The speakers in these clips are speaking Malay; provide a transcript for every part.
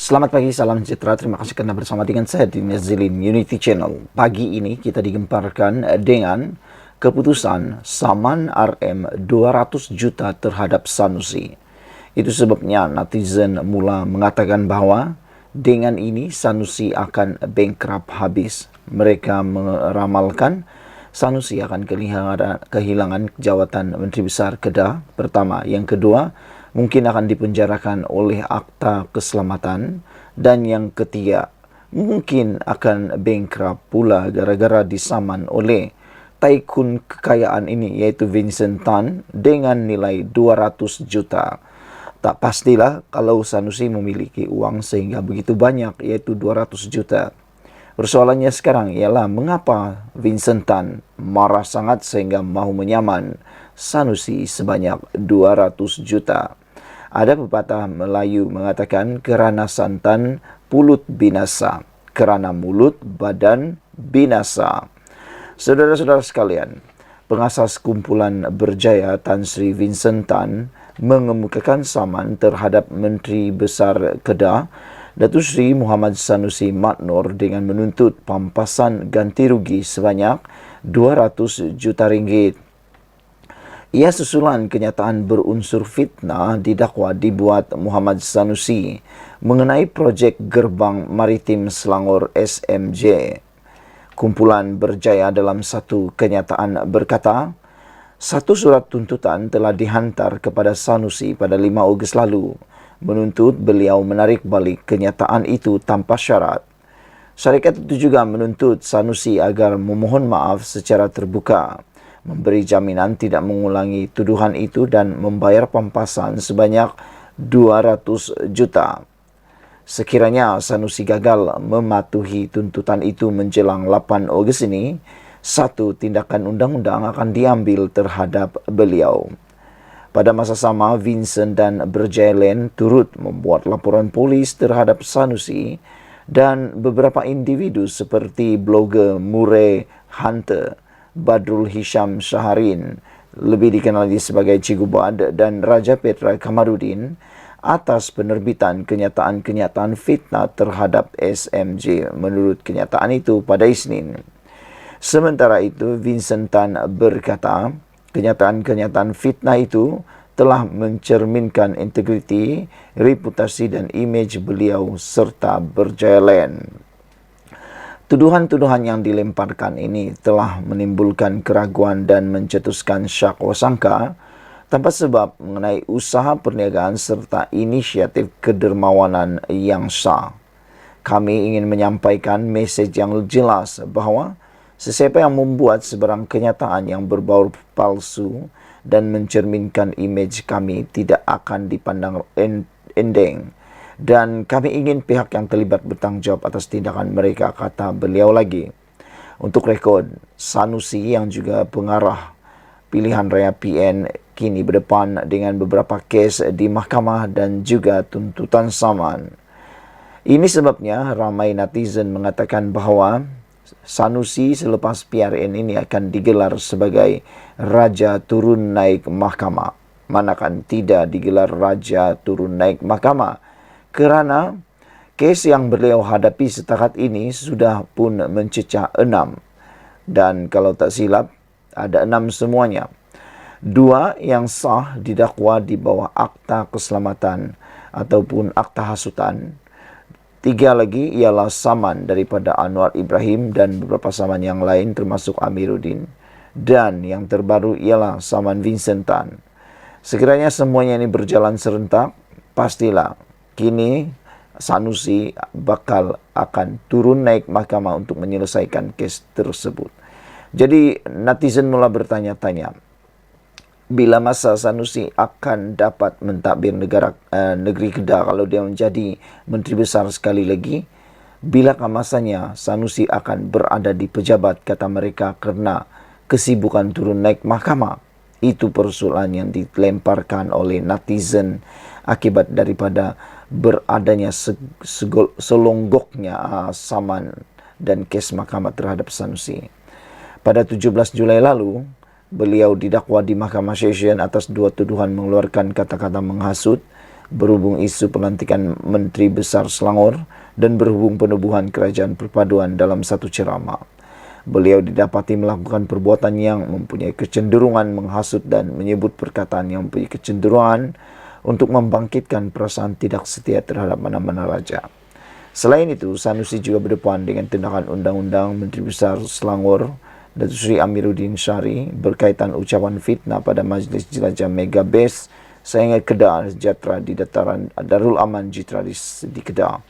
Selamat pagi, salam sejahtera. Terima kasih karena bersama dengan saya di Nazilin Unity Channel. Pagi ini kita digemparkan dengan keputusan saman RM 200 juta terhadap Sanusi. Itu sebabnya netizen mula mengatakan bahwa dengan ini Sanusi akan bankrupt habis. Mereka meramalkan Sanusi akan kehilangan jawatan Menteri Besar Kedah pertama. Yang kedua, mungkin akan dipenjarakan oleh Akta Keselamatan. Dan yang ketiga, mungkin akan bankrupt pula gara-gara disaman oleh tycoon kekayaan ini, yaitu Vincent Tan dengan nilai 200 juta. Tak pastilah kalau Sanusi memiliki uang sehingga begitu banyak, yaitu 200 juta. Persoalannya sekarang ialah mengapa Vincent Tan marah sangat sehingga mahu menyaman Sanusi sebanyak 200 juta. Ada pepatah Melayu mengatakan kerana santan pulut binasa, kerana mulut badan binasa. Saudara-saudara sekalian, pengasas kumpulan berjaya Tan Sri Vincent Tan mengemukakan saman terhadap Menteri Besar Kedah Datuk Seri Muhammad Sanusi Maknor dengan menuntut pampasan ganti rugi sebanyak 200 juta ringgit. Ia susulan kenyataan berunsur fitnah didakwa dibuat Muhammad Sanusi mengenai projek Gerbang Maritim Selangor SMJ. Kumpulan berjaya dalam satu kenyataan berkata, satu surat tuntutan telah dihantar kepada Sanusi pada 5 Ogos lalu, menuntut beliau menarik balik kenyataan itu tanpa syarat. Syarikat itu juga menuntut Sanusi agar memohon maaf secara terbuka, memberi jaminan tidak mengulangi tuduhan itu dan membayar pampasan sebanyak 200 juta. Sekiranya Sanusi gagal mematuhi tuntutan itu menjelang 8 Ogos ini, satu tindakan undang-undang akan diambil terhadap beliau. Pada masa sama, Vincent dan Berjaya Land turut membuat laporan polis terhadap Sanusi dan beberapa individu seperti blogger Murray Hunter, Badrul Hisham Shaharin, lebih dikenal sebagai Cikgu Bad, dan Raja Petra Kamarudin atas penerbitan kenyataan-kenyataan fitnah terhadap SMJ. Menurut kenyataan itu pada Isnin. Sementara itu, Vincent Tan berkata, kenyataan-kenyataan fitnah itu telah mencerminkan integriti, reputasi dan imej beliau serta Berjaya Land. Tuduhan-tuduhan yang dilemparkan ini telah menimbulkan keraguan dan mencetuskan syak wasangka tanpa sebab mengenai usaha perniagaan serta inisiatif kedermawanan yang sah. Kami ingin menyampaikan mesej yang jelas bahawa sesiapa yang membuat sebarang kenyataan yang berbau palsu dan mencerminkan imej kami tidak akan dipandang endeng. Dan kami ingin pihak yang terlibat bertanggungjawab atas tindakan mereka, kata beliau lagi. Untuk rekod, Sanusi yang juga pengarah pilihan raya PN kini berdepan dengan beberapa kes di mahkamah dan juga tuntutan saman. Ini sebabnya ramai netizen mengatakan bahawa Sanusi selepas PRN ini akan digelar sebagai Raja Turun Naik Mahkamah. Manakan tidak digelar Raja Turun Naik Mahkamah, kerana kes yang beliau hadapi setakat ini sudah pun mencecah 6. Dan kalau tak silap, ada 6 semuanya. 2 yang sah didakwa di bawah Akta Keselamatan ataupun Akta Hasutan. 3 lagi ialah saman daripada Anwar Ibrahim dan beberapa saman yang lain termasuk Amiruddin. Dan yang terbaru ialah saman Vincent Tan. Sekiranya semuanya ini berjalan serentak, pastilah kini Sanusi akan turun naik mahkamah untuk menyelesaikan kes tersebut. Jadi netizen mula bertanya-tanya, bila masa Sanusi akan dapat mentadbir negeri Kedah kalau dia menjadi Menteri Besar sekali lagi? Bilakah masanya Sanusi akan berada di pejabat, kata mereka, kerana kesibukan turun naik mahkamah? Itu persoalan yang dilemparkan oleh netizen akibat daripada beradanya selonggoknya saman dan kes mahkamah terhadap Sanusi. Pada 17 Julai lalu, beliau didakwa di Mahkamah Session atas 2 tuduhan mengeluarkan kata-kata menghasut, berhubung isu pelantikan Menteri Besar Selangor dan berhubung penubuhan Kerajaan Perpaduan dalam satu ceramah. Beliau didapati melakukan perbuatan yang mempunyai kecenderungan menghasut dan menyebut perkataan yang mempunyai kecenderungan untuk membangkitkan perasaan tidak setia terhadap mana-mana raja. Selain itu, Sanusi juga berdepan dengan tindakan Undang-Undang Menteri Besar Selangor Datuk Seri Amiruddin Syari berkaitan ucapan fitnah pada Majlis Jelajah Mega Base sehingga Kedah Sejahtera di dataran Darul Aman Jitra di Kedah.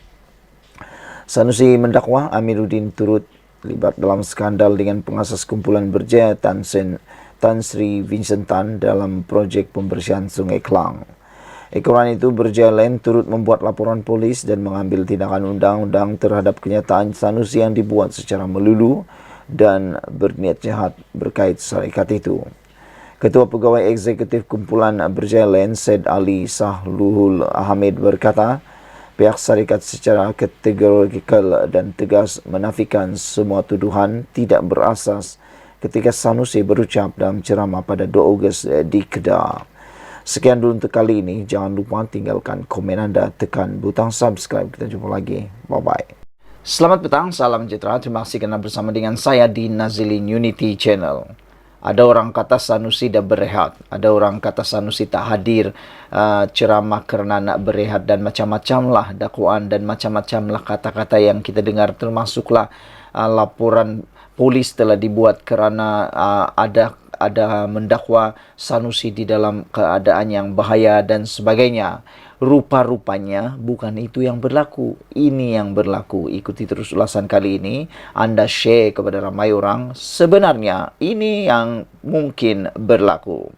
Sanusi mendakwa Amiruddin turut terlibat dalam skandal dengan pengasas kumpulan berjaya Tan Sri Vincent Tan dalam projek pembersihan Sungai Klang. Ekoran itu Berjaya Land turut membuat laporan polis dan mengambil tindakan undang-undang terhadap kenyataan Sanusi yang dibuat secara melulu dan berniat jahat berkait syarikat itu. Ketua Pegawai Eksekutif Kumpulan Berjaya Land, Said Ali Sahluhul Ahmed berkata, pihak syarikat secara kategorikal dan tegas menafikan semua tuduhan tidak berasas ketika Sanusi berucap dalam ceramah pada 2 Ogos di Kedah. Sekian dulu untuk kali ini. Jangan lupa tinggalkan komen anda, tekan butang subscribe. Kita jumpa lagi. Bye-bye. Selamat petang, salam sejahtera. Terima kasih kerana bersama dengan saya di Nazilin Unity Channel. Ada orang kata Sanusi dah berehat. Ada orang kata Sanusi tak hadir ceramah kerana nak berehat dan macam-macam lah dakwaan dan macam-macam lah kata-kata yang kita dengar. Termasuklah laporan polis telah dibuat kerana ada mendakwa Sanusi di dalam keadaan yang bahaya dan sebagainya. Rupa-rupanya bukan itu yang berlaku. Ini yang berlaku. Ikuti terus ulasan kali ini. Anda share kepada ramai orang. Sebenarnya ini yang mungkin berlaku.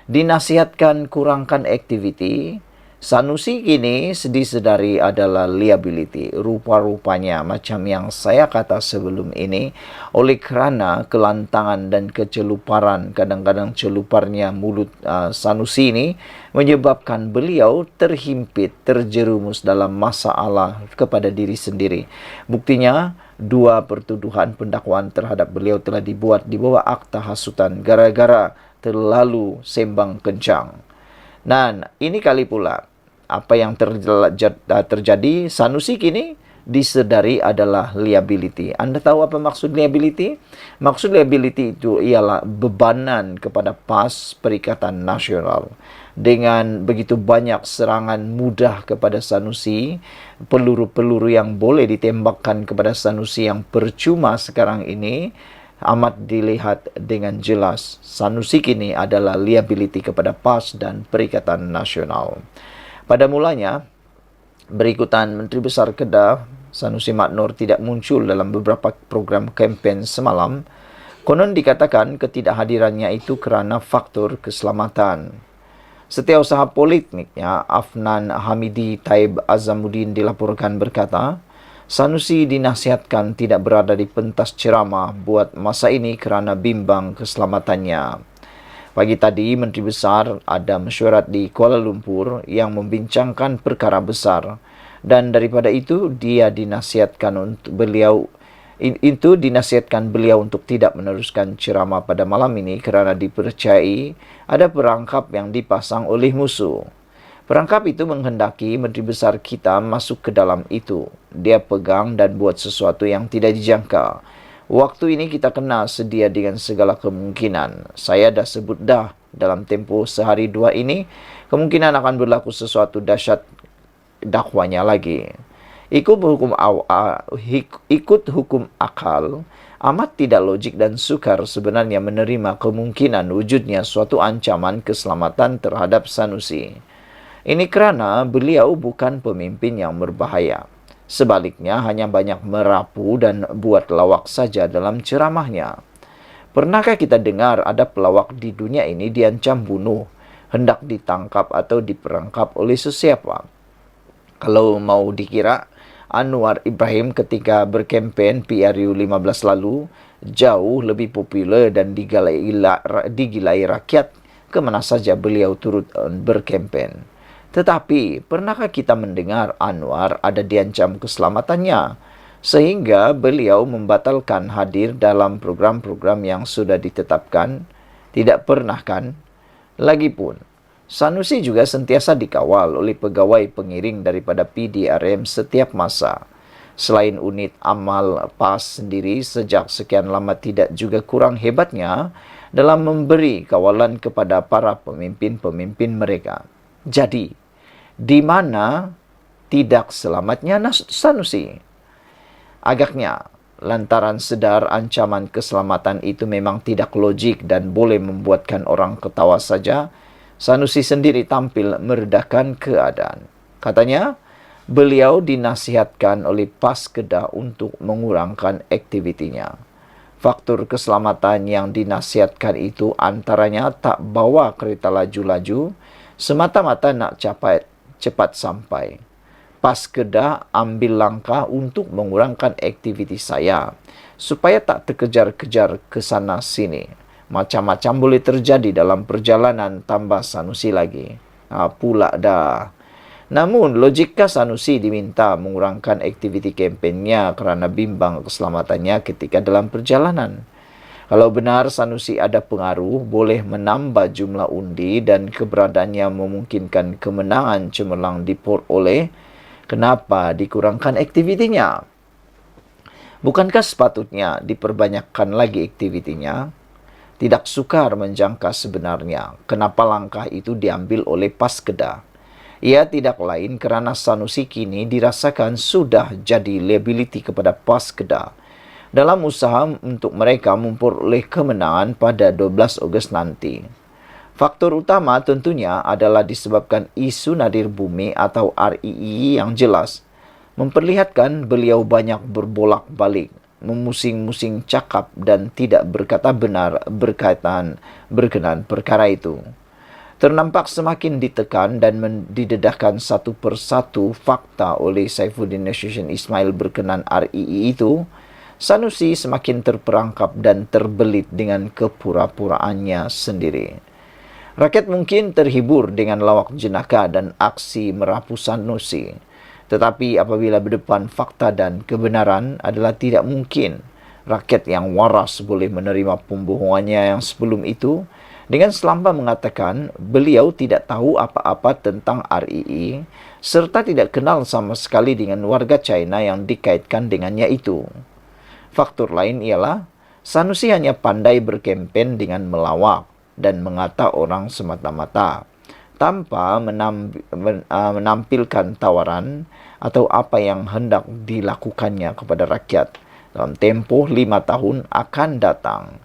Dinasihatkan kurangkan aktiviti. Sanusi kini disedari adalah liability. Rupa-rupanya macam yang saya kata sebelum ini, oleh kerana kelantangan dan keceluparan, kadang-kadang celuparnya mulut Sanusi ini, menyebabkan beliau terhimpit, terjerumus dalam masalah kepada diri sendiri. Buktinya, 2 pertuduhan pendakwaan terhadap beliau telah dibuat di bawah akta hasutan gara-gara terlalu sembang kencang. Dan ini kali pula apa yang terjadi, Sanusi kini disedari adalah liability. Anda tahu apa maksud liability? Maksud liability itu ialah bebanan kepada PAS Perikatan Nasional. Dengan begitu banyak serangan mudah kepada Sanusi, peluru-peluru yang boleh ditembakkan kepada Sanusi yang percuma sekarang ini, amat dilihat dengan jelas Sanusi kini adalah liability kepada PAS dan Perikatan Nasional. Pada mulanya, berikutan Menteri Besar Kedah Sanusi Mat Noor tidak muncul dalam beberapa program kempen semalam. Konon dikatakan ketidakhadirannya itu kerana faktor keselamatan. Setiausaha politiknya Afnan Hamidi Taib Azamuddin dilaporkan berkata, Sanusi dinasihatkan tidak berada di pentas ceramah buat masa ini kerana bimbang keselamatannya. Pagi tadi, Menteri Besar ada mesyuarat di Kuala Lumpur yang membincangkan perkara besar. Dan daripada itu, dinasihatkan beliau untuk tidak meneruskan ceramah pada malam ini kerana dipercayai ada perangkap yang dipasang oleh musuh. Perangkap itu menghendaki Menteri Besar kita masuk ke dalam itu. Dia pegang dan buat sesuatu yang tidak dijangka. Waktu ini kita kena sedia dengan segala kemungkinan. Saya dah sebut dah dalam tempoh sehari 2 ini, kemungkinan akan berlaku sesuatu dahsyat dakwanya lagi. Ikut hukum akal, amat tidak logik dan sukar sebenarnya menerima kemungkinan wujudnya suatu ancaman keselamatan terhadap Sanusi. Ini kerana beliau bukan pemimpin yang berbahaya. Sebaliknya, hanya banyak merapu dan buat lawak saja dalam ceramahnya. Pernahkah kita dengar ada pelawak di dunia ini diancam bunuh, hendak ditangkap atau diperangkap oleh sesiapa? Kalau mau dikira, Anwar Ibrahim ketika berkempen PRU 15 lalu jauh lebih popular dan digilai rakyat kemana saja beliau turut berkempen. Tetapi, pernahkah kita mendengar Anwar ada diancam keselamatannya sehingga beliau membatalkan hadir dalam program-program yang sudah ditetapkan? Tidak pernah kan? Lagipun, Sanusi juga sentiasa dikawal oleh pegawai pengiring daripada PDRM setiap masa. Selain unit amal PAS sendiri sejak sekian lama tidak juga kurang hebatnya dalam memberi kawalan kepada para pemimpin-pemimpin mereka. Jadi, di mana tidak selamatnya Sanusi? Agaknya, lantaran sedar ancaman keselamatan itu memang tidak logik dan boleh membuatkan orang ketawa saja, Sanusi sendiri tampil meredakan keadaan. Katanya, beliau dinasihatkan oleh PAS Kedah untuk mengurangkan aktivitinya. Faktor keselamatan yang dinasihatkan itu antaranya tak bawa kereta laju-laju, semata-mata nak cepat sampai. PAS Kedah ambil langkah untuk mengurangkan aktiviti saya supaya tak terkejar-kejar ke sana sini. Macam-macam boleh terjadi dalam perjalanan, tambah Sanusi lagi. Pula dah. Namun, logika Sanusi diminta mengurangkan aktiviti kempennya kerana bimbang keselamatannya ketika dalam perjalanan. Kalau benar Sanusi ada pengaruh, boleh menambah jumlah undi dan keberadaannya memungkinkan kemenangan cemerlang diperoleh, kenapa dikurangkan aktivitinya? Bukankah sepatutnya diperbanyakkan lagi aktivitinya? Tidak sukar menjangka sebenarnya kenapa langkah itu diambil oleh PAS Kedah. Ia tidak lain kerana Sanusi kini dirasakan sudah jadi liability kepada PAS Kedah dalam usaha untuk mereka memperoleh kemenangan pada 12 Ogos nanti. Faktor utama tentunya adalah disebabkan isu nadir bumi atau REE yang jelas memperlihatkan beliau banyak berbolak-balik, memusing-musing cakap dan tidak berkata benar berkenaan perkara itu. Ternampak semakin ditekan dan didedahkan satu persatu fakta oleh Saifuddin Nasution Ismail berkenaan REE itu, Sanusi semakin terperangkap dan terbelit dengan kepura-puraannya sendiri. Rakyat mungkin terhibur dengan lawak jenaka dan aksi merapu Sanusi. Tetapi apabila berdepan fakta dan kebenaran adalah tidak mungkin rakyat yang waras boleh menerima pembohongannya yang sebelum itu dengan selamba mengatakan beliau tidak tahu apa-apa tentang REE serta tidak kenal sama sekali dengan warga China yang dikaitkan dengannya itu. Faktor lain ialah Sanusi hanya pandai berkempen dengan melawak dan mengata orang semata-mata, tanpa menampilkan tawaran atau apa yang hendak dilakukannya kepada rakyat dalam tempoh 5 tahun akan datang.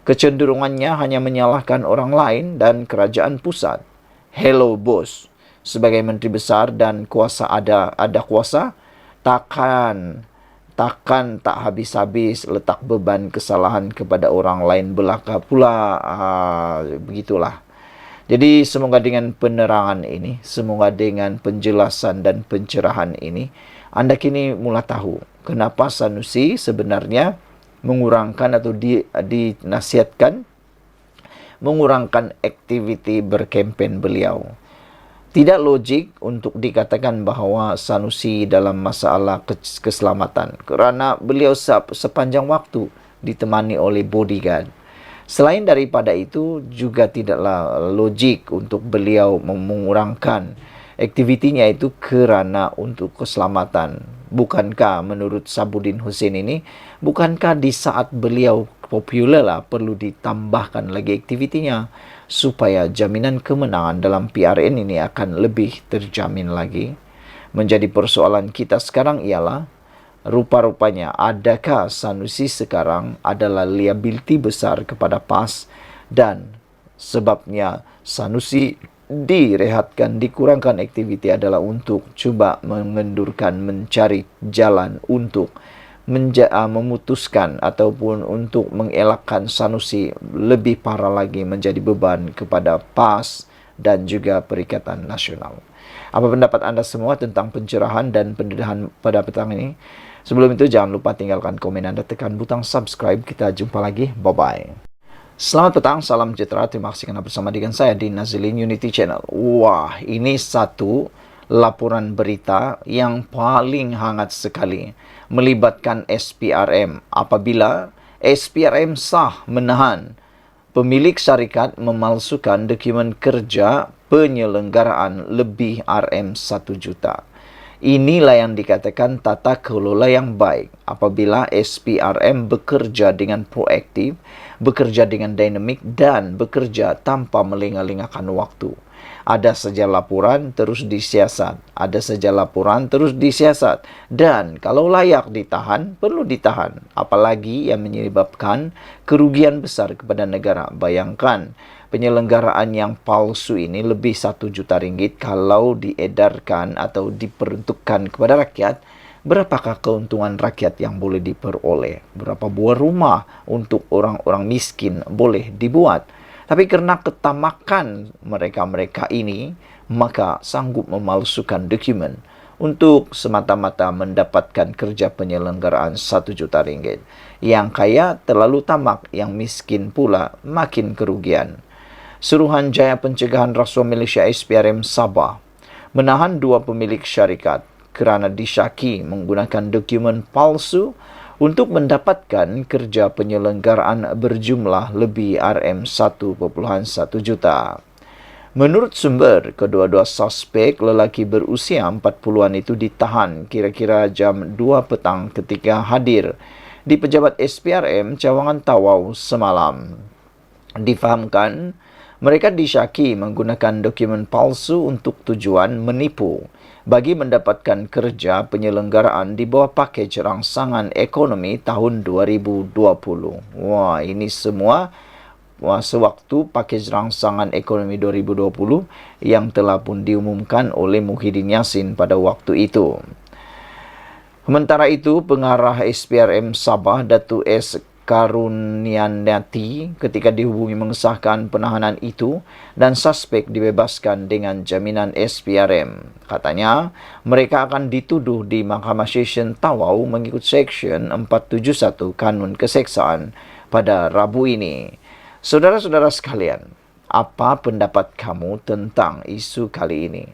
Kecenderungannya hanya menyalahkan orang lain dan kerajaan pusat. Hello bos, sebagai menteri besar dan kuasa ada kuasa, takkan tak habis-habis letak beban kesalahan kepada orang lain belaka pula. Begitulah. Jadi semoga dengan penerangan ini, semoga dengan penjelasan dan pencerahan ini, anda kini mula tahu kenapa Sanusi sebenarnya mengurangkan atau dinasihatkan mengurangkan aktiviti berkempen beliau. Tidak logik untuk dikatakan bahawa Sanusi dalam masalah keselamatan kerana beliau sepanjang waktu ditemani oleh bodyguard. Selain daripada itu, juga tidaklah logik untuk beliau mengurangkan aktivitinya itu kerana untuk keselamatan. Bukankah menurut Sabuddin Hussein ini, bukankah di saat beliau popular lah perlu ditambahkan lagi aktivitinya supaya jaminan kemenangan dalam PRN ini akan lebih terjamin lagi? Menjadi persoalan kita sekarang ialah rupa-rupanya adakah Sanusi sekarang adalah liability besar kepada PAS dan sebabnya Sanusi direhatkan, dikurangkan aktiviti adalah untuk cuba mengendurkan, mencari jalan untuk memutuskan ataupun untuk mengelakkan Sanusi lebih parah lagi menjadi beban kepada PAS dan juga Perikatan Nasional. Apa pendapat anda semua tentang pencerahan dan pendedahan pada petang ini? Sebelum itu, jangan lupa tinggalkan komen anda, tekan butang subscribe. Kita jumpa lagi. Bye-bye. Selamat petang, salam sejahtera. Terima kasih kerana bersama dengan saya di Nazilin Unity Channel. Wah, ini satu laporan berita yang paling hangat sekali melibatkan SPRM. Apabila SPRM sah menahan pemilik syarikat memalsukan dokumen kerja penyelenggaraan lebih RM1 juta. Inilah yang dikatakan tata kelola yang baik apabila SPRM bekerja dengan proaktif, bekerja dengan dinamik, dan bekerja tanpa melengah-lengahkan waktu. Ada saja laporan terus disiasat, ada saja laporan terus disiasat, dan kalau layak ditahan, perlu ditahan. Apalagi yang menyebabkan kerugian besar kepada negara. Bayangkan, penyelenggaraan yang palsu ini lebih 1 juta ringgit kalau diedarkan atau diperuntukkan kepada rakyat. Berapakah keuntungan rakyat yang boleh diperoleh? Berapa buah rumah untuk orang-orang miskin boleh dibuat? Tapi karena ketamakan mereka-mereka ini, maka sanggup memalsukan dokumen untuk semata-mata mendapatkan kerja penyelenggaraan 1 juta ringgit. Yang kaya terlalu tamak, yang miskin pula makin kerugian. Suruhanjaya Pencegahan Rasuah Malaysia SPRM Sabah menahan 2 pemilik syarikat kerana disyaki menggunakan dokumen palsu untuk mendapatkan kerja penyelenggaraan berjumlah lebih RM1.1 juta. Menurut sumber, kedua-dua suspek lelaki berusia 40-an itu ditahan kira-kira jam 2 petang ketika hadir di pejabat SPRM Cawangan Tawau semalam. Difahamkan, mereka disyaki menggunakan dokumen palsu untuk tujuan menipu bagi mendapatkan kerja penyelenggaraan di bawah pakej rangsangan ekonomi tahun 2020. Wah, ini semua sewaktu pakej rangsangan ekonomi 2020 yang telah pun diumumkan oleh Muhyiddin Yassin pada waktu itu. Sementara itu, pengarah SPRM Sabah, Datuk S. Karunianati, ketika dihubungi mengesahkan penahanan itu dan suspek dibebaskan dengan jaminan SPRM. Katanya, mereka akan dituduh di Mahkamah Session Tawau mengikut Seksyen 471 Kanun Keseksaan pada Rabu ini. Saudara-saudara sekalian, apa pendapat kamu tentang isu kali ini?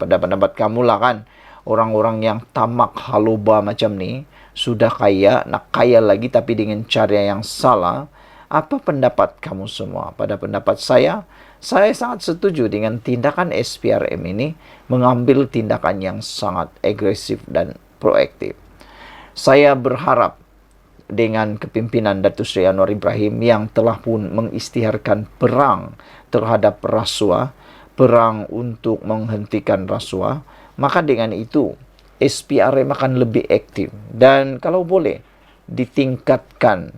Pendapat kamu lah kan, orang-orang yang tamak haluba macam ni, sudah kaya, nak kaya lagi tapi dengan cara yang salah. Apa pendapat kamu semua? Pada pendapat saya sangat setuju dengan tindakan SPRM ini mengambil tindakan yang sangat agresif dan proaktif. Saya berharap dengan kepimpinan Datuk Seri Anwar Ibrahim yang telah pun mengisytiharkan perang terhadap rasuah, perang untuk menghentikan rasuah, maka dengan itu SPRM akan lebih aktif dan kalau boleh ditingkatkan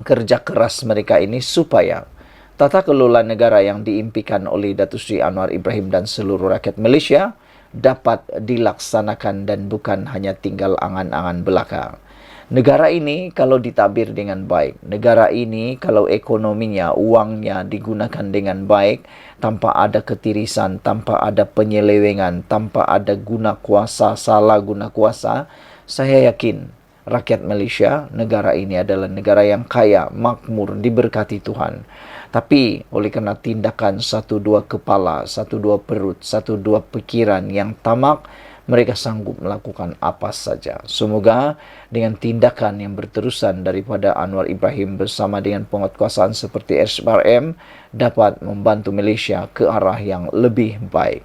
kerja keras mereka ini supaya tata kelola negara yang diimpikan oleh Datuk Seri Anwar Ibrahim dan seluruh rakyat Malaysia dapat dilaksanakan dan bukan hanya tinggal angan-angan belaka. Negara ini kalau ditabir dengan baik, negara ini kalau ekonominya, uangnya digunakan dengan baik, tanpa ada ketirisan, tanpa ada penyelewengan, tanpa ada guna kuasa, salah guna kuasa, saya yakin rakyat Malaysia, negara ini adalah negara yang kaya, makmur, diberkati Tuhan. Tapi oleh kerana tindakan 1-2 kepala, 1-2 perut, 1-2 pikiran yang tamak, mereka sanggup melakukan apa saja. Semoga dengan tindakan yang berterusan daripada Anwar Ibrahim bersama dengan penguatkuasaan seperti SPRM dapat membantu Malaysia ke arah yang lebih baik.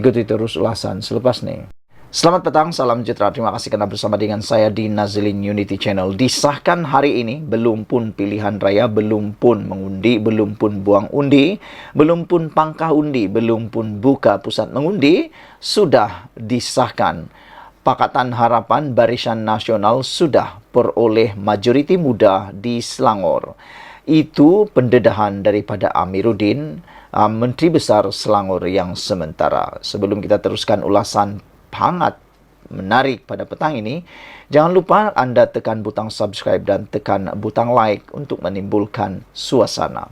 Ikuti terus ulasan selepas ini. Selamat petang, salam sejahtera. Terima kasih kerana bersama dengan saya di Nazilin Unity Channel. Disahkan hari ini, belum pun pilihan raya, belum pun mengundi, belum pun buang undi, belum pun pangkah undi, belum pun buka pusat mengundi, sudah disahkan. Pakatan Harapan Barisan Nasional sudah peroleh majoriti muda di Selangor. Itu pendedahan daripada Amiruddin, Menteri Besar Selangor yang sementara. Sebelum kita teruskan ulasan hangat menarik pada petang ini, jangan lupa anda tekan butang subscribe dan tekan butang like untuk menimbulkan suasana.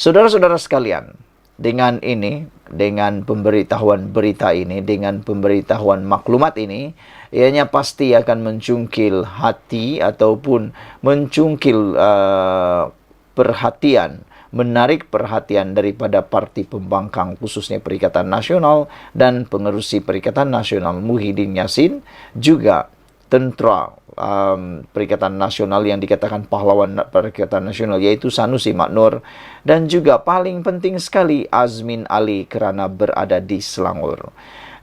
Saudara-saudara sekalian, dengan ini, dengan pemberitahuan berita ini, dengan pemberitahuan maklumat ini, ianya pasti akan mencungkil hati ataupun mencungkil perhatian, menarik perhatian daripada parti pembangkang khususnya Perikatan Nasional dan pengerusi Perikatan Nasional Muhyiddin Yassin, juga tentera Perikatan Nasional yang dikatakan pahlawan Perikatan Nasional, yaitu Sanusi Maknur, dan juga paling penting sekali Azmin Ali kerana berada di Selangor.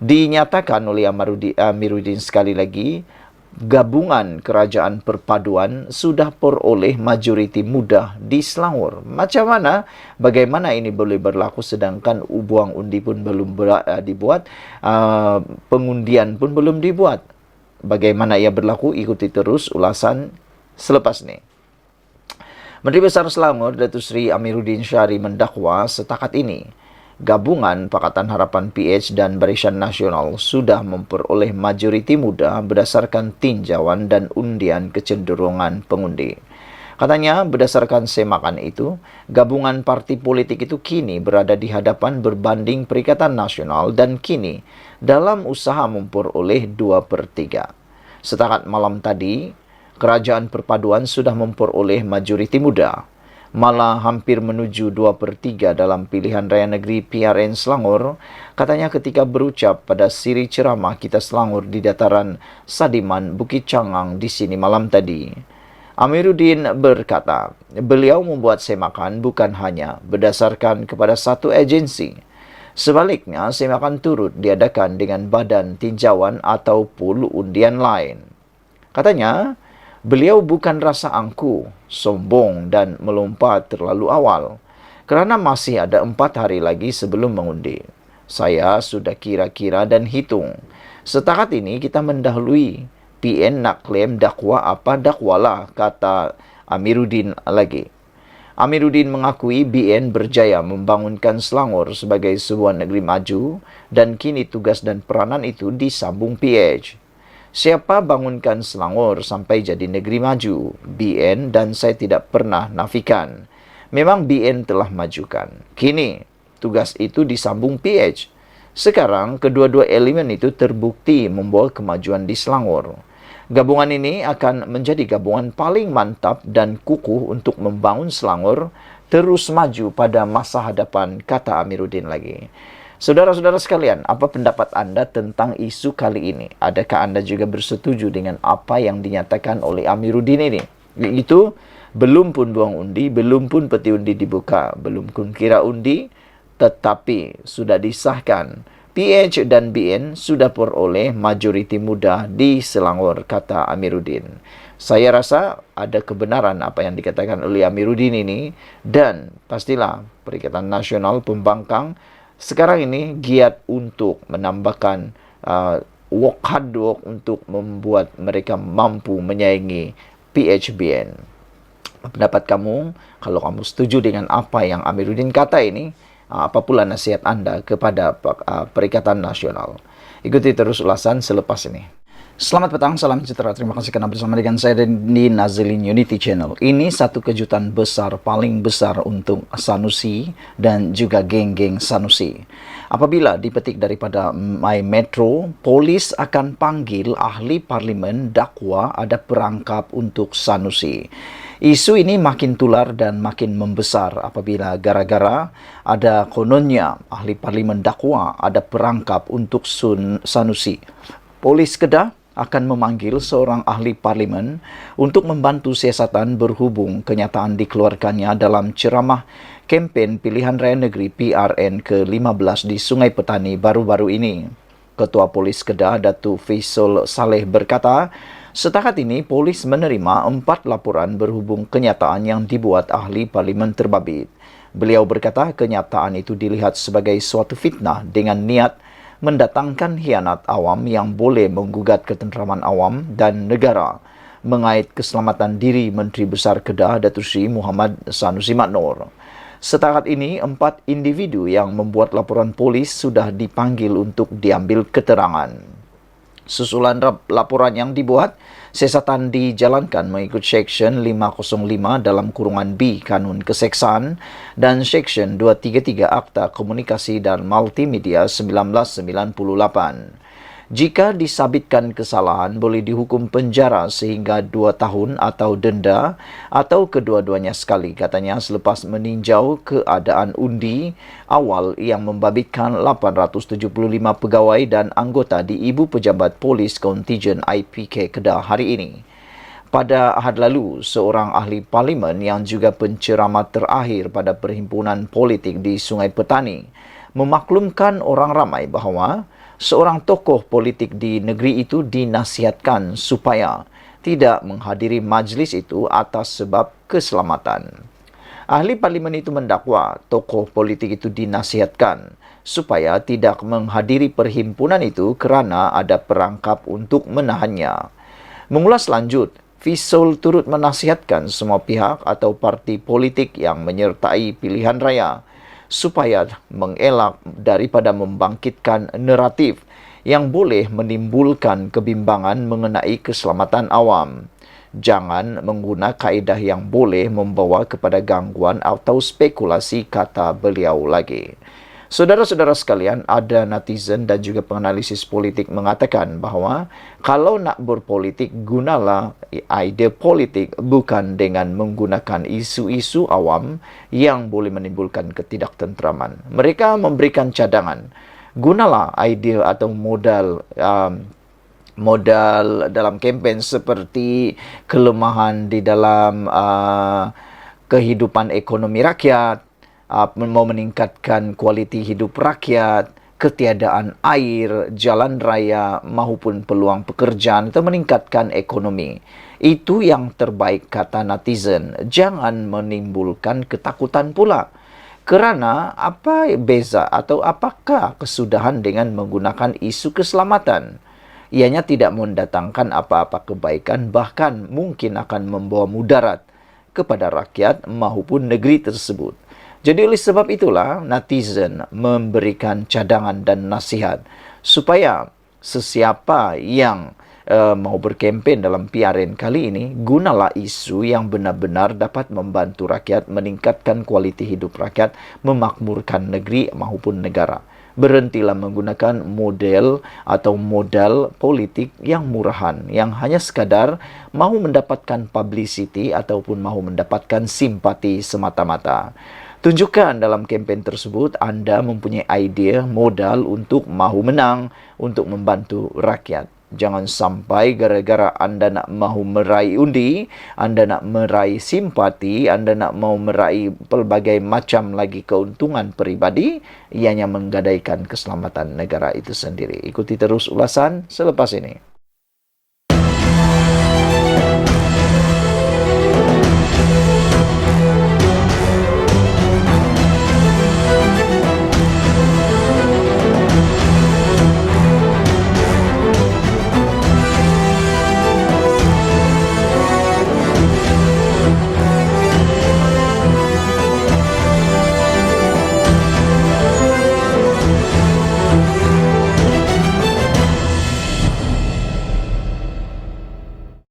Dinyatakan oleh Amiruddin sekali lagi, gabungan kerajaan perpaduan sudah peroleh majoriti mudah di Selangor. Macam mana? Bagaimana ini boleh berlaku sedangkan buang undi pun belum dibuat, pengundian pun belum dibuat? Bagaimana ia berlaku? Ikuti terus ulasan selepas ini. Menteri Besar Selangor, Datuk Seri Amiruddin Syari mendakwa setakat ini Gabungan Pakatan Harapan PH dan Barisan Nasional sudah memperoleh majoriti mudah berdasarkan tinjauan dan undian kecenderungan pengundi. Katanya, berdasarkan semakan itu, gabungan parti politik itu kini berada di hadapan berbanding Perikatan Nasional dan kini dalam usaha memperoleh 2/3. Setakat malam tadi, Kerajaan Perpaduan sudah memperoleh majoriti mudah, malah hampir menuju 2/3 dalam pilihan raya negeri PRN Selangor, katanya ketika berucap pada siri ceramah Kita Selangor di dataran Sadiman, Bukit Cangang di sini malam tadi. Amiruddin berkata, beliau membuat semakan bukan hanya berdasarkan kepada satu agensi. Sebaliknya, semakan turut diadakan dengan badan tinjauan atau pool undian lain. Katanya, beliau bukan rasa angku, sombong dan melompat terlalu awal, kerana masih ada 4 hari lagi sebelum mengundi. Saya sudah kira-kira dan hitung. Setakat ini kita mendahului. PN nak klaim dakwa apa dakwalah, kata Amiruddin lagi. Amiruddin mengakui BN berjaya membangunkan Selangor sebagai sebuah negeri maju dan kini tugas dan peranan itu disambung PH. Siapa bangunkan Selangor sampai jadi negeri maju? BN, dan saya tidak pernah nafikan. Memang BN telah majukan. Kini, tugas itu disambung PH. Sekarang, kedua-dua elemen itu terbukti membawa kemajuan di Selangor. Gabungan ini akan menjadi gabungan paling mantap dan kukuh untuk membangun Selangor terus maju pada masa hadapan, kata Amiruddin lagi. Saudara-saudara sekalian, apa pendapat anda tentang isu kali ini? Adakah anda juga bersetuju dengan apa yang dinyatakan oleh Amiruddin ini? Iaitu, belum pun buang undi, belum pun peti undi dibuka, belum pun kira undi, tetapi sudah disahkan. PH dan BN sudah peroleh majoriti mudah di Selangor, kata Amiruddin. Saya rasa ada kebenaran apa yang dikatakan oleh Amiruddin ini, dan pastilah Perikatan Nasional Pembangkang sekarang ini giat untuk menambahkan work hard work untuk membuat mereka mampu menyaingi PHBN. Pendapat kamu, kalau kamu setuju dengan apa yang Amiruddin kata ini, apa pula nasihat anda kepada Perikatan Nasional? Ikuti terus ulasan selepas ini. Selamat petang, salam sejahtera. Terima kasih kerana bersama dengan saya di Nazilin Unity Channel. Ini satu kejutan besar, paling besar untuk Sanusi dan juga geng-geng Sanusi. Apabila dipetik daripada My Metro, polis akan panggil ahli parlimen dakwa ada perangkap untuk Sanusi. Isu ini makin tular dan makin membesar apabila gara-gara ada kononnya ahli parlimen dakwa ada perangkap untuk Sanusi. Polis Kedah akan memanggil seorang ahli parlimen untuk membantu siasatan berhubung kenyataan dikeluarkannya dalam ceramah kempen pilihan raya negeri PRN ke-15 di Sungai Petani baru-baru ini. Ketua Polis Kedah, Datuk Faisal Saleh berkata, setakat ini, polis menerima 4 laporan berhubung kenyataan yang dibuat ahli parlimen terbabit. Beliau berkata kenyataan itu dilihat sebagai suatu fitnah dengan niat mendatangkan hianat awam yang boleh menggugat ketenteraman awam dan negara mengait keselamatan diri Menteri Besar Kedah, Datuk Seri Muhammad Sanusi Maknur. Setakat ini, 4 individu yang membuat laporan polis sudah dipanggil untuk diambil keterangan. Susulan laporan yang dibuat, siasatan dijalankan mengikut Seksyen 505 dalam kurungan B Kanun Keseksaan dan Seksyen 233 Akta Komunikasi dan Multimedia 1998. Jika disabitkan kesalahan, boleh dihukum penjara sehingga 2 tahun atau denda atau kedua-duanya sekali, katanya selepas meninjau keadaan undi awal yang membabitkan 875 pegawai dan anggota di Ibu Pejabat Polis Kontijen IPK Kedah hari ini. Pada Ahad lalu, seorang ahli parlimen yang juga penceramah terakhir pada perhimpunan politik di Sungai Petani memaklumkan orang ramai bahawa seorang tokoh politik di negeri itu dinasihatkan supaya tidak menghadiri majlis itu atas sebab keselamatan. Ahli parlimen itu mendakwa tokoh politik itu dinasihatkan supaya tidak menghadiri perhimpunan itu kerana ada perangkap untuk menahannya. Mengulas lanjut, Fisul turut menasihatkan semua pihak atau parti politik yang menyertai pilihan raya supaya mengelak daripada membangkitkan naratif yang boleh menimbulkan kebimbangan mengenai keselamatan awam. Jangan mengguna kaedah yang boleh membawa kepada gangguan atau spekulasi, kata beliau lagi. Saudara-saudara sekalian, ada netizen dan juga penganalisis politik mengatakan bahawa kalau nak berpolitik, gunalah idea politik bukan dengan menggunakan isu-isu awam yang boleh menimbulkan ketidaktenteraman. Mereka memberikan cadangan. Gunalah idea atau modal dalam kempen seperti kelemahan di dalam kehidupan ekonomi rakyat, mau meningkatkan kualiti hidup rakyat, ketiadaan air, jalan raya maupun peluang pekerjaan atau meningkatkan ekonomi. Itu yang terbaik, kata netizen. Jangan menimbulkan ketakutan pula. Kerana apa beza atau apakah kesudahan dengan menggunakan isu keselamatan? Ianya tidak mendatangkan apa-apa kebaikan, bahkan mungkin akan membawa mudarat kepada rakyat maupun negeri tersebut. Jadi oleh sebab itulah netizen memberikan cadangan dan nasihat supaya sesiapa yang mau berkempen dalam PRN kali ini, gunalah isu yang benar-benar dapat membantu rakyat, meningkatkan kualiti hidup rakyat, memakmurkan negeri maupun negara. Berhentilah menggunakan model atau modal politik yang murahan, yang hanya sekadar mahu mendapatkan publicity ataupun mahu mendapatkan simpati semata-mata. Tunjukkan dalam kempen tersebut anda mempunyai idea, modal untuk mahu menang, untuk membantu rakyat. Jangan sampai gara-gara anda nak mahu meraih undi, anda nak meraih simpati, anda nak mahu meraih pelbagai macam lagi keuntungan peribadi, ianya menggadaikan keselamatan negara itu sendiri. Ikuti terus ulasan selepas ini.